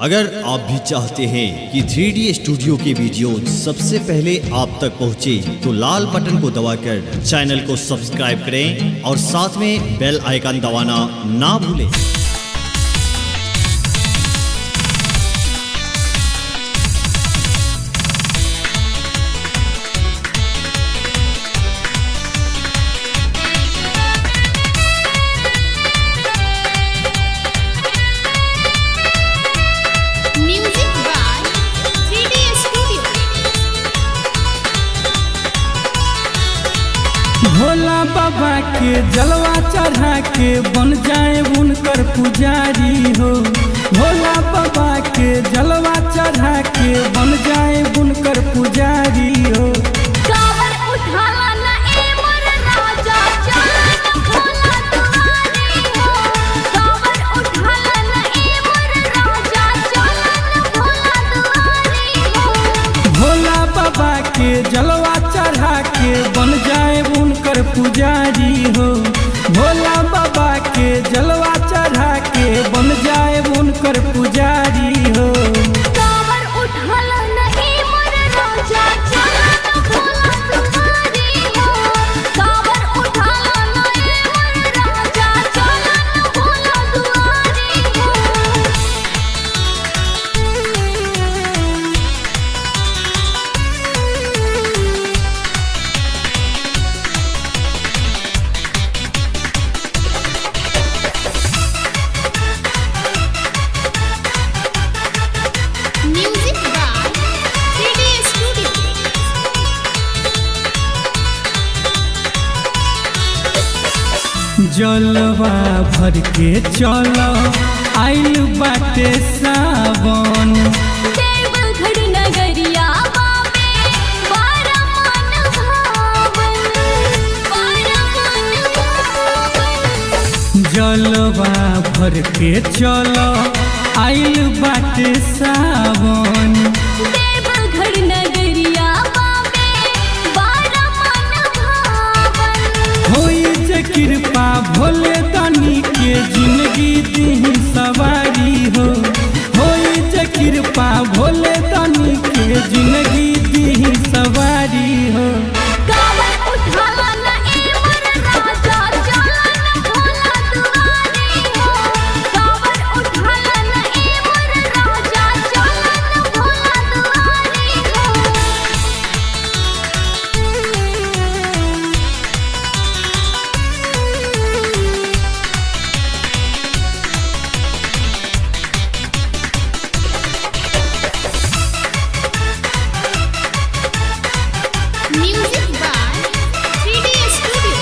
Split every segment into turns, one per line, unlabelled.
अगर आप भी चाहते हैं कि 3D स्टूडियो के वीडियो सबसे पहले आप तक पहुंचे तो लाल बटन को दबाकर चैनल को सब्सक्राइब करें और साथ में बेल आइकन दबाना ना भूलें।
भोला बाबा के जलवा चढ़ा के बन जाए उनकर पुजारी हो। भोला बाबा के जलवा चढ़ा के बन जाए उनकर पुजारी हो।
कावर उठाला ना ए मोर राजा, चला ना भोला दुआरी हो। कावर उठाला ना ए मोर राजा, चला ना भोला दुआरी हो।
भोला बाबा के जलवा चढ़ा के बन जाए उनकर पुजारी हो। भोला बाबा के जलवा चढ़ा के बन जाए उनकर पुजारी हो।
कावर उठाला ना ए मोर राजा, चला ना भोला दुआरी हो। कावर उठाला ना ए मोर राजा, चला ना भोला दुआरी हो। Music by 3D Studio.
जलवा भर के चल आइल बाटे सावन।
देवघर नगरिया बाबे बारा मन भावन, बारा मन भावन।
जलवा भर के चल आइल बाटे सावन।
देवघर नगरिया बाबे बारा मन भावन।
होई जे कृपा भोले दानी के जिंदगी दी सवारी हो। होई जे कृपा भोले दानी के जिंदगी दी सवारी हो।
कावर उठाला ना ए मोर राजा, चला ना भोला दुआरी हो। कावर उठाला ना ए मोर राजा, चला ना भोला दुआरी हो। Music by 3D Studio.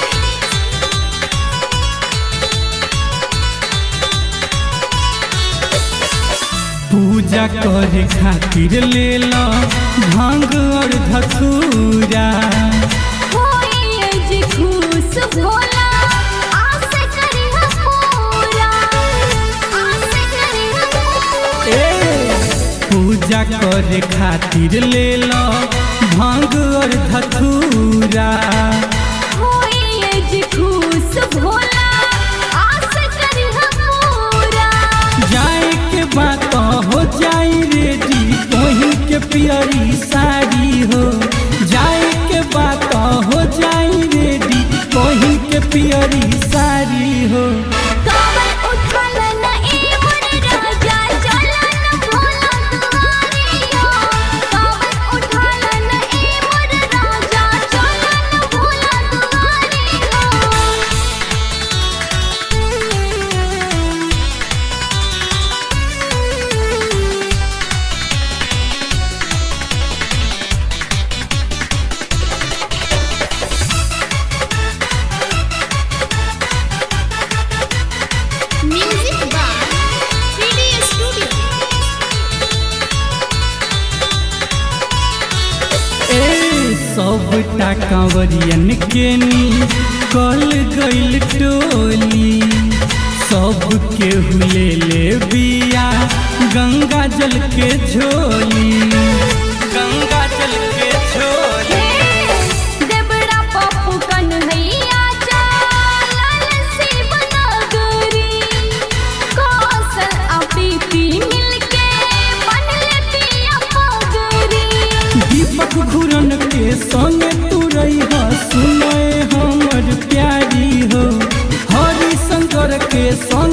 पूजा करे खातिर ले लो भांग और धतूरा।
होए जे खुश भोला, आस करी हम पूरा, आस करी हम पूरा।
पूजा करे खातिर ले लो भांग और धतूरा।
होए जे खुश भोला, आस करी हम पूरा।
जाए के बात हो जाई रेडी तोही के पियरी साड़ी हो। जाए के बात हो जाई रेडी तोही के पियरी साड़ी हो।
कावर उठाला ना ए मोर राजा, चला ना भोला दुआरी हो। कावर उठाला ना ए मोर राजा, चला ना भोला दुआरी हो। Music by 3D Studio.
ए सबटा कांवरियन के नी कल गइल टोली। सब के हुले ले बिया गंगा जल के झोली। गंगा जल के झोली।
देवड़ा पप्पू कन्हैया चलल शिव नगरी। कौशल आ प्रीति मिलके
संग